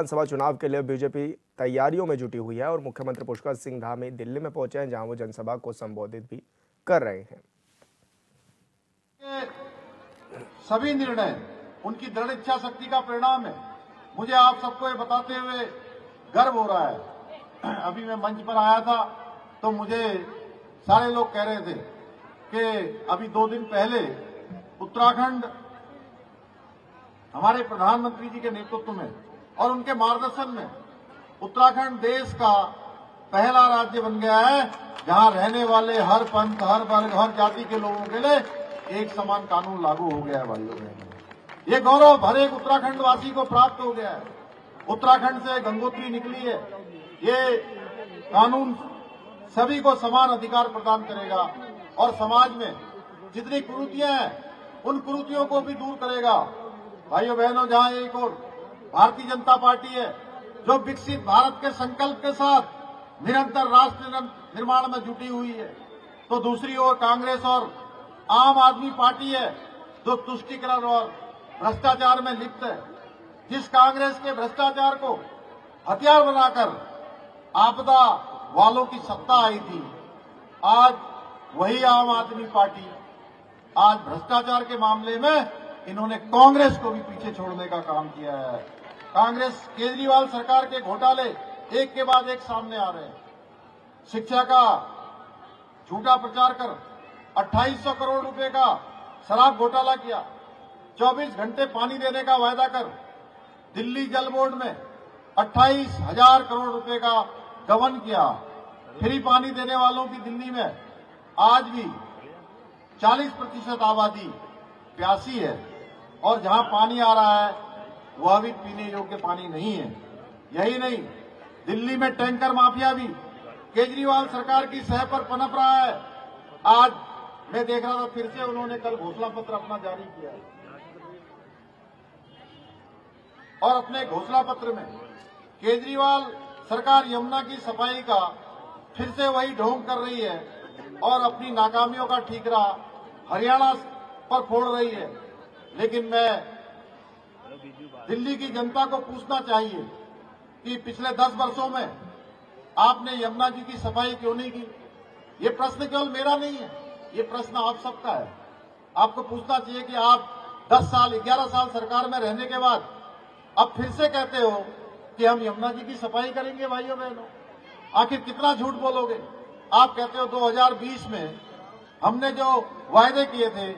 विधानसभा चुनाव के लिए बीजेपी तैयारियों में जुटी हुई है और मुख्यमंत्री पुष्कर सिंह धामी दिल्ली में पहुंचे हैं, जहां वो जनसभा को संबोधित भी कर रहे हैं। सभी निर्णय उनकी दृढ़ इच्छा शक्ति का परिणाम है। मुझे आप सबको ये बताते हुए गर्व हो रहा है। अभी मैं मंच पर आया था तो मुझे सारे लोग कह रहे थे कि अभी 2 दिन पहले उत्तराखंड हमारे प्रधानमंत्री जी के नेतृत्व में और उनके मार्गदर्शन में उत्तराखंड देश का पहला राज्य बन गया है जहां रहने वाले हर पंथ, हर वर्ग, हर जाति के लोगों के लिए एक समान कानून लागू हो गया है। भाइयों बहनों, ये गौरव हर एक उत्तराखंड वासी को प्राप्त हो गया है। उत्तराखंड से गंगोत्री निकली है। ये कानून सभी को समान अधिकार प्रदान करेगा और समाज में जितनी कुरीतियां हैं उन कुरीतियों को भी दूर करेगा। भाइयों बहनों, जहां एक और भारतीय जनता पार्टी है जो विकसित भारत के संकल्प के साथ निरंतर राष्ट्र निर्माण में जुटी हुई है, तो दूसरी ओर कांग्रेस और आम आदमी पार्टी है जो तुष्टीकरण और भ्रष्टाचार में लिप्त है। जिस कांग्रेस के भ्रष्टाचार को हथियार बनाकर आपदा वालों की सत्ता आई थी, आज वही आम आदमी पार्टी आज भ्रष्टाचार के मामले में इन्होंने कांग्रेस को भी पीछे छोड़ने का काम किया है। कांग्रेस केजरीवाल सरकार के घोटाले एक के बाद एक सामने आ रहे हैं। शिक्षा का झूठा प्रचार कर 2800 करोड़ रुपए का शराब घोटाला किया, 24 घंटे पानी देने का वायदा कर दिल्ली जल बोर्ड में 28,000 करोड़ रुपए का गबन किया। फ्री पानी देने वालों की दिल्ली में आज भी 40% आबादी प्यासी है और जहां पानी आ रहा है वह भी पीने योग्य पानी नहीं है। यही नहीं, दिल्ली में टैंकर माफिया भी केजरीवाल सरकार की सह पर पनप रहा है। आज मैं देख रहा था फिर से उन्होंने कल घोषणा पत्र अपना जारी किया और अपने घोषणा पत्र में केजरीवाल सरकार यमुना की सफाई का फिर से वही ढोंग कर रही है और अपनी नाकामियों का ठीकरा हरियाणा पर फोड़ रही है। लेकिन मैं दिल्ली की जनता को पूछना चाहिए कि पिछले 10 वर्षों में आपने यमुना जी की सफाई क्यों नहीं की? ये प्रश्न केवल मेरा नहीं है, ये प्रश्न आप सबका है। आपको पूछना चाहिए कि आप 10 साल 11 साल सरकार में रहने के बाद अब फिर से कहते हो कि हम यमुना जी की सफाई करेंगे। भाइयों बहनों, आखिर कितना झूठ बोलोगे? आप कहते हो 2020 में हमने जो वायदे किए थे,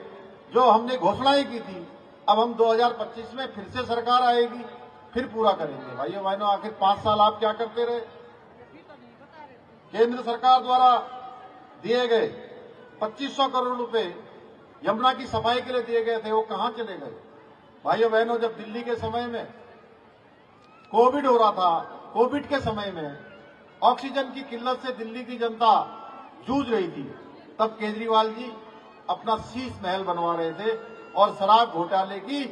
जो हमने घोषणाएं की थी, अब हम 2025 में फिर से सरकार आएगी, फिर पूरा करेंगे। भाइयों बहनों, आखिर 5 साल आप क्या करते रहे? केंद्र सरकार द्वारा दिए गए 2500 करोड़ रुपए यमुना की सफाई के लिए दिए गए थे, वो कहां चले गए? भाइयों बहनों, जब दिल्ली के समय में कोविड हो रहा था, कोविड के समय में ऑक्सीजन की किल्लत से दिल्ली की जनता जूझ रही थी, तब केजरीवाल जी अपना शीश महल बनवा रहे थे और शराब घोटाले की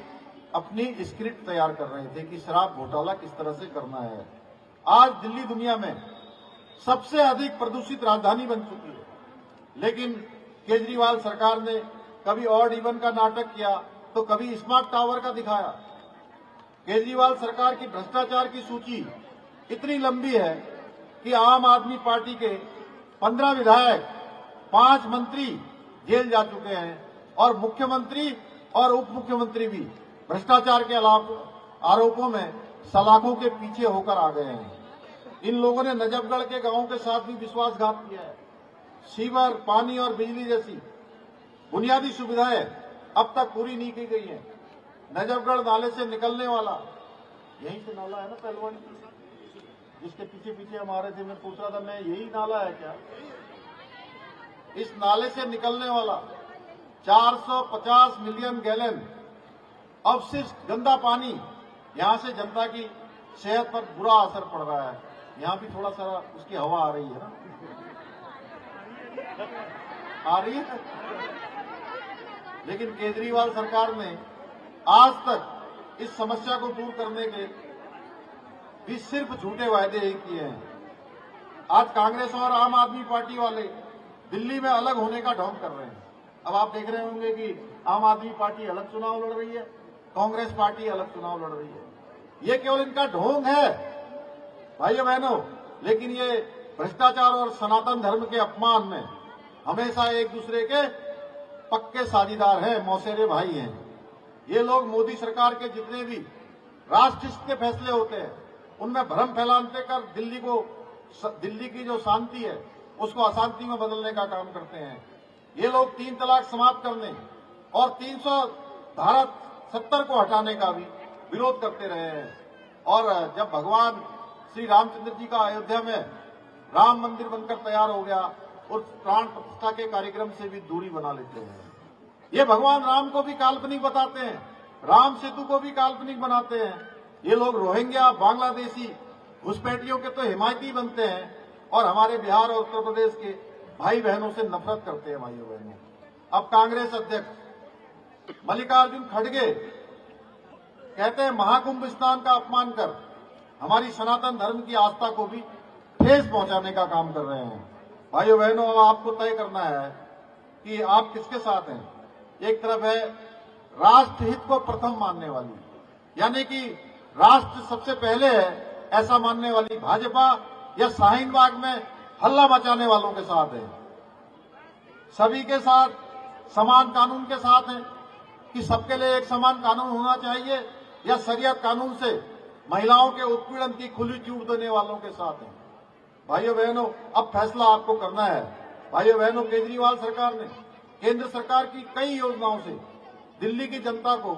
अपनी स्क्रिप्ट तैयार कर रहे थे कि शराब घोटाला किस तरह से करना है। आज दिल्ली दुनिया में सबसे अधिक प्रदूषित राजधानी बन चुकी है, लेकिन केजरीवाल सरकार ने कभी ऑड इवन का नाटक किया तो कभी स्मार्ट टावर का दिखाया। केजरीवाल सरकार की भ्रष्टाचार की सूची इतनी लंबी है कि आम आदमी पार्टी के 15 विधायक, 5 मंत्री जेल जा चुके हैं और मुख्यमंत्री और उप मुख्यमंत्री भी भ्रष्टाचार के आरोपों में सलाखों के पीछे होकर आ गए हैं। इन लोगों ने नजफगढ़ के गांवों के साथ भी विश्वासघात किया है। सीवर, पानी और बिजली जैसी बुनियादी सुविधाएं अब तक पूरी नहीं की गई हैं। नजफगढ़ नाले से निकलने वाला, यहीं से नाला है ना पहलवान, जिसके पीछे पीछे हम आ रहे थे, मैं पूछ रहा था मैं यही नाला है क्या? इस नाले से निकलने वाला 450 मिलियन गैलन अवशिष्ट गंदा पानी, यहां से जनता की सेहत पर बुरा असर पड़ रहा है। यहां भी थोड़ा सा उसकी हवा आ रही है ना, आ रही है। लेकिन केजरीवाल सरकार ने आज तक इस समस्या को दूर करने के भी सिर्फ झूठे वायदे ही किए हैं। आज कांग्रेस और आम आदमी पार्टी वाले दिल्ली में अलग होने का ढोंग कर रहे हैं। अब आप देख रहे होंगे कि आम आदमी पार्टी अलग चुनाव लड़ रही है, कांग्रेस पार्टी अलग चुनाव लड़ रही है। ये केवल इनका ढोंग है भाइयों बहनों, लेकिन ये भ्रष्टाचार और सनातन धर्म के अपमान में हमेशा एक दूसरे के पक्के साझीदार हैं, मौसेरे भाई हैं। ये लोग मोदी सरकार के जितने भी राष्ट्रहित के फैसले होते हैं उनमें भ्रम फैलाते कर दिल्ली की जो शांति है उसको अशांति में बदलने का काम करते हैं। ये लोग 3 तलाक समाप्त करने और 300 धारा 70 को हटाने का भी विरोध करते रहे हैं। और जब भगवान श्री रामचंद्र जी का अयोध्या में राम मंदिर बनकर तैयार हो गया, उस प्राण प्रतिष्ठा के कार्यक्रम से भी दूरी बना लेते हैं। ये भगवान राम को भी काल्पनिक बताते हैं, राम सेतु को भी काल्पनिक बनाते हैं। ये लोग रोहिंग्या, बांग्लादेशी घुसपैठियों के तो हिमायती बनते हैं और हमारे बिहार और उत्तर प्रदेश के भाई बहनों से नफरत करते हैं भाइयों बहनों। अब कांग्रेस अध्यक्ष मल्लिकार्जुन खड़गे कहते हैं महाकुंभ स्नान का अपमान कर हमारी सनातन धर्म की आस्था को भी ठेस पहुंचाने का काम कर रहे हैं। भाइयों बहनों, अब आपको तय करना है कि आप किसके साथ हैं। एक तरफ है राष्ट्रहित को प्रथम मानने वाली, यानी कि राष्ट्र सबसे पहले है ऐसा मानने वाली भाजपा, या शाहीन बाग में हल्ला मचाने वालों के साथ है। सभी के साथ समान कानून के साथ है कि सबके लिए एक समान कानून होना चाहिए, या शरीयत कानून से महिलाओं के उत्पीड़न की खुली छूट देने वालों के साथ है। भाइयों बहनों, अब फैसला आपको करना है। भाइयों बहनों, केजरीवाल सरकार ने केंद्र सरकार की कई योजनाओं से दिल्ली की जनता को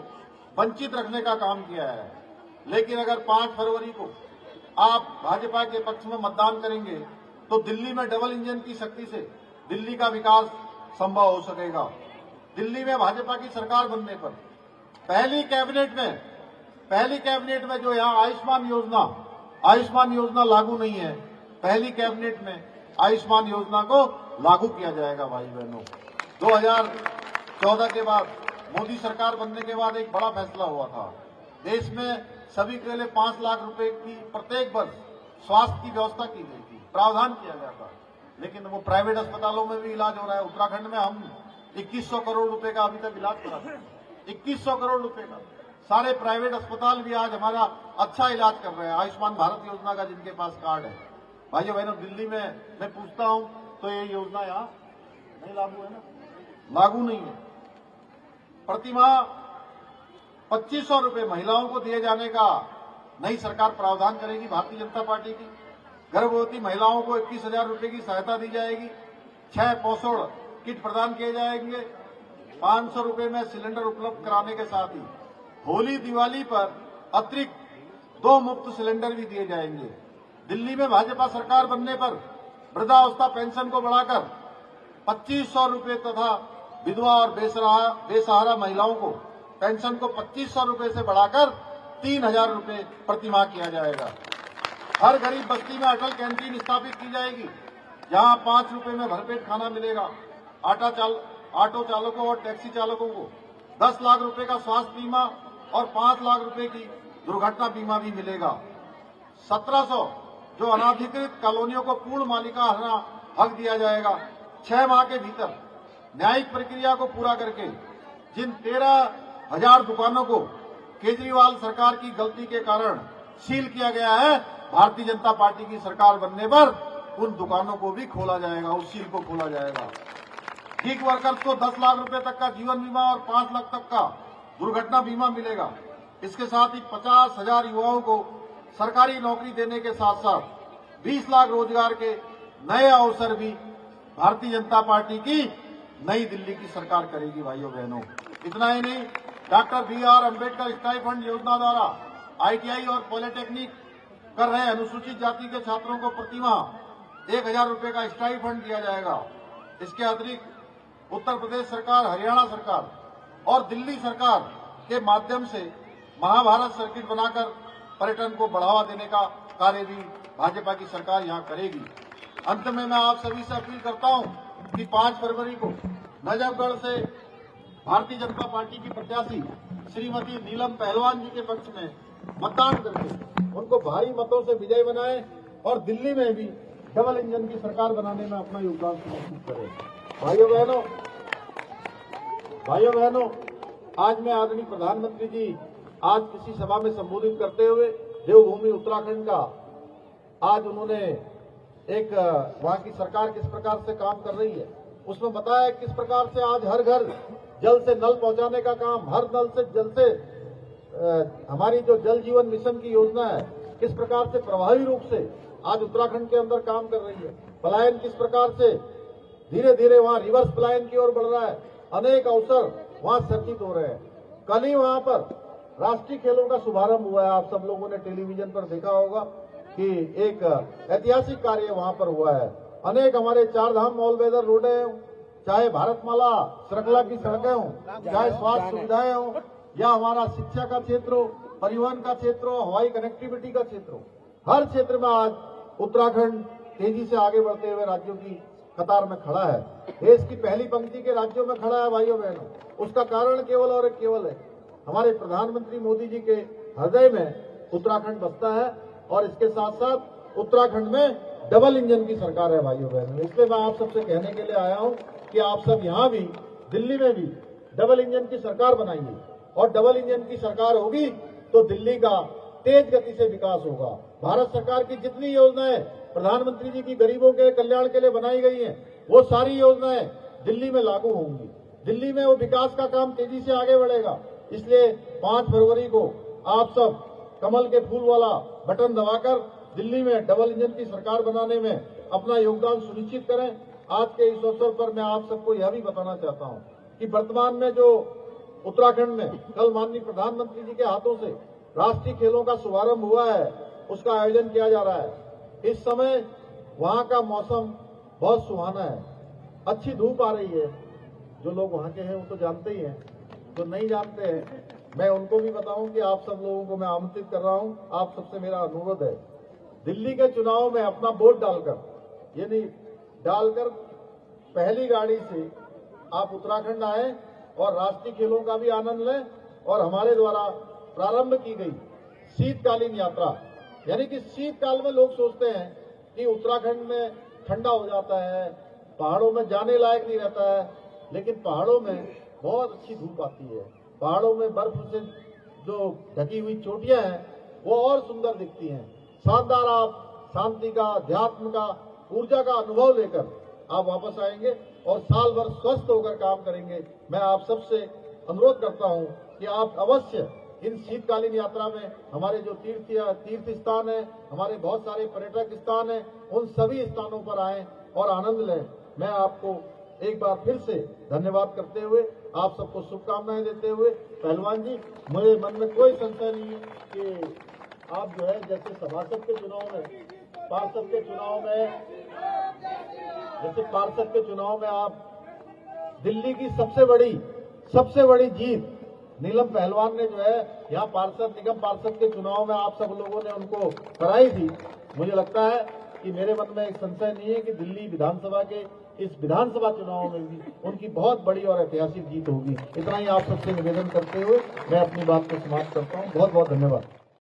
वंचित रखने का काम किया है, लेकिन अगर 5 फरवरी को आप भाजपा के पक्ष में मतदान करेंगे तो दिल्ली में डबल इंजन की शक्ति से दिल्ली का विकास संभव हो सकेगा। दिल्ली में भाजपा की सरकार बनने पर पहली कैबिनेट में जो यहाँ आयुष्मान योजना लागू नहीं है, पहली कैबिनेट में आयुष्मान योजना को लागू किया जाएगा। भाई बहनों, 2014 के बाद मोदी सरकार बनने के बाद एक बड़ा फैसला हुआ था। देश में सभी के लिए 5 लाख रुपए की प्रत्येक वर्ष स्वास्थ्य की व्यवस्था की गई थी, प्रावधान किया गया था, लेकिन वो प्राइवेट अस्पतालों में भी इलाज हो रहा है। उत्तराखंड में हम 2100 करोड़ रुपए का अभी तक इलाज करा रहे हैं, 2100 करोड़ रुपए का। सारे प्राइवेट अस्पताल भी आज हमारा अच्छा इलाज कर रहे हैं, आयुष्मान भारत योजना का जिनके पास कार्ड है। भाइयों बहनों, दिल्ली में मैं पूछता हूं तो ये योजना यहाँ नहीं लागू है ना, लागू नहीं है। प्रतिमाह 2500 रुपए महिलाओं को दिए जाने का नई सरकार प्रावधान करेगी भारतीय जनता पार्टी की। गर्भवती महिलाओं को 21,000 रुपए की सहायता दी जाएगी। 6 पोषण किट प्रदान किए जाएंगे। 500 रुपए में सिलेंडर उपलब्ध कराने के साथ ही होली दिवाली पर अतिरिक्त 2 मुफ्त सिलेंडर भी दिए जाएंगे। दिल्ली में भाजपा सरकार बनने पर वृद्धावस्था पेंशन को बढ़ाकर 2500 रुपए तथा विधवा और बेसहारा महिलाओं को पेंशन को 2500 रुपए से बढ़ाकर 3000 रुपए प्रतिमाह किया जाएगा। हर गरीब बस्ती में अटल कैंटीन स्थापित की जाएगी, जहां 5 रुपए में भरपेट खाना मिलेगा। ऑटो चालकों और टैक्सी चालकों को 10 लाख रुपए का स्वास्थ्य बीमा और 5 लाख रुपए की दुर्घटना बीमा भी मिलेगा। 1700 जो अनाधिकृत कॉलोनियों को पूर्ण मालिकाना हक दिया जाएगा। 6 माह के भीतर न्यायिक प्रक्रिया को पूरा करके जिन 13,000 दुकानों को केजरीवाल सरकार की गलती के कारण सील किया गया है, भारतीय जनता पार्टी की सरकार बनने पर उन दुकानों को भी खोला जाएगा, उस सील को खोला जाएगा। गीग वर्कर्स को 10 लाख रुपए तक का जीवन बीमा और 5 लाख तक का दुर्घटना बीमा मिलेगा। इसके साथ ही 50,000 युवाओं को सरकारी नौकरी देने के साथ साथ 20 लाख रोजगार के नए अवसर भी भारतीय जनता पार्टी की नई दिल्ली की सरकार करेगी। भाइयों बहनों, इतना ही नहीं, डॉक्टर BR अम्बेडकर स्टाइपेंड योजना द्वारा ITI और पॉलिटेक्निक कर रहे अनुसूचित जाति के छात्रों को प्रतिमाह 1000 रुपए का स्टाइपेंड दिया जाएगा। इसके अतिरिक्त उत्तर प्रदेश सरकार, हरियाणा सरकार और दिल्ली सरकार के माध्यम से महाभारत सर्किट बनाकर पर्यटन को बढ़ावा देने का कार्य भी भाजपा की सरकार यहां करेगी। अंत में मैं आप सभी से अपील करता हूं कि 5 फरवरी को नजफगढ़ से भारतीय जनता पार्टी की प्रत्याशी श्रीमती नीलम पहलवान जी के पक्ष में मतदान करके उनको भारी मतों से विजय बनाएं और दिल्ली में भी डबल इंजन की सरकार बनाने में अपना योगदान सुनिश्चित करें। भाइयों बहनों, आज मैं आदरणीय प्रधानमंत्री जी आज किसी सभा में संबोधित करते हुए देवभूमि उत्तराखंड का आज उन्होंने एक वहां की सरकार किस प्रकार से काम कर रही है उसमें बताया किस प्रकार से आज हर घर जल से नल पहुंचाने का काम, हर नल से जल से हमारी जो जल जीवन मिशन की योजना है किस प्रकार से प्रभावी रूप से आज उत्तराखंड के अंदर काम कर रही है। पलायन किस प्रकार से धीरे धीरे वहां रिवर्स पलायन की ओर बढ़ रहा है, अनेक अवसर वहां सर्जित हो रहे हैं। कल ही वहां पर राष्ट्रीय खेलों का शुभारंभ हुआ है, आप सब लोगों ने टेलीविजन पर देखा होगा कि एक ऐतिहासिक कार्य वहां पर हुआ है। अनेक हमारे चार धाम ऑल वेदर रोडें हों, चाहे भारतमाला श्रृंखला की सड़कें हों, चाहे स्वास्थ्य सुविधाएं हों, या हमारा शिक्षा का क्षेत्र हो, परिवहन का क्षेत्र हो, हवाई कनेक्टिविटी का क्षेत्र हो, हर क्षेत्र में आज उत्तराखंड तेजी से आगे बढ़ते हुए राज्यों की कतार में खड़ा है। देश की पहली पंक्ति के राज्यों में खड़ा है भाइयों बहनों। उसका कारण केवल और केवल है हमारे प्रधानमंत्री मोदी जी के हृदय में उत्तराखंड बसता है और इसके साथ साथ उत्तराखंड में डबल इंजन की सरकार है भाइयों बहनों। इसलिए मैं आप सबसे कहने के लिए आया हूं कि आप सब यहाँ भी दिल्ली में भी डबल इंजन की सरकार बनाइए और डबल इंजन की सरकार होगी तो दिल्ली का तेज गति से विकास होगा। भारत सरकार की जितनी योजनाएं प्रधानमंत्री जी की गरीबों के कल्याण के लिए बनाई गई हैं वो सारी योजनाएं दिल्ली में लागू होंगी। दिल्ली में वो विकास का काम तेजी से आगे बढ़ेगा। इसलिए 5 फरवरी को आप सब कमल के फूल वाला बटन दबाकर दिल्ली में डबल इंजन की सरकार बनाने में अपना योगदान सुनिश्चित करें। आज के इस अवसर पर मैं आप सबको यह भी बताना चाहता हूं कि वर्तमान में जो उत्तराखंड में कल माननीय प्रधानमंत्री जी के हाथों से राष्ट्रीय खेलों का शुभारंभ हुआ है, उसका आयोजन किया जा रहा है। इस समय वहां का मौसम बहुत सुहाना है, अच्छी धूप आ रही है। जो लोग वहां के हैं वो तो जानते ही हैं, जो नहीं जानते हैं मैं उनको भी बताऊं कि आप सब लोगों को मैं आमंत्रित कर रहा हूं। आप सबसे मेरा अनुरोध है, दिल्ली के चुनाव में अपना वोट डालकर, यानी डालकर पहली गाड़ी से आप उत्तराखंड आए और राष्ट्रीय खेलों का भी आनंद लें और हमारे द्वारा प्रारंभ की गई शीतकालीन यात्रा, यानी कि शीतकाल में लोग सोचते हैं कि उत्तराखंड में ठंडा हो जाता है, पहाड़ों में जाने लायक नहीं रहता है, लेकिन पहाड़ों में बहुत अच्छी धूप आती है। पहाड़ों में बर्फ से जो ढकी हुई चोटियां हैं वो और सुंदर दिखती हैं। शानदार आप शांति का, अध्यात्म का, ऊर्जा का अनुभव लेकर आप वापस आएंगे और साल भर स्वस्थ होकर काम करेंगे। मैं आप सबसे अनुरोध करता हूं कि आप अवश्य इन शीतकालीन यात्रा में हमारे जो तीर्थ स्थान है, हमारे बहुत सारे पर्यटक स्थान हैं, उन सभी स्थानों पर आएं और आनंद लें। मैं आपको एक बार फिर से धन्यवाद करते हुए आप सबको शुभकामनाएं देते हुए, पहलवान जी मेरे मन में कोई संशय नहीं है कि आप जो है जैसे सभासद के चुनाव में, पार्षद के चुनाव में, जैसे पार्षद के चुनाव में आप दिल्ली की सबसे बड़ी जीत नीलम पहलवान ने जो है यहाँ पार्षद, निगम पार्षद के चुनाव में आप सब लोगों ने उनको कराई थी। मुझे लगता है कि मेरे मन में एक संशय नहीं है कि दिल्ली विधानसभा के इस विधानसभा चुनाव में भी उनकी बहुत बड़ी और ऐतिहासिक जीत होगी। इतना ही आप सबसे निवेदन करते हुए मैं अपनी बात को समाप्त करता हूँ। बहुत बहुत धन्यवाद।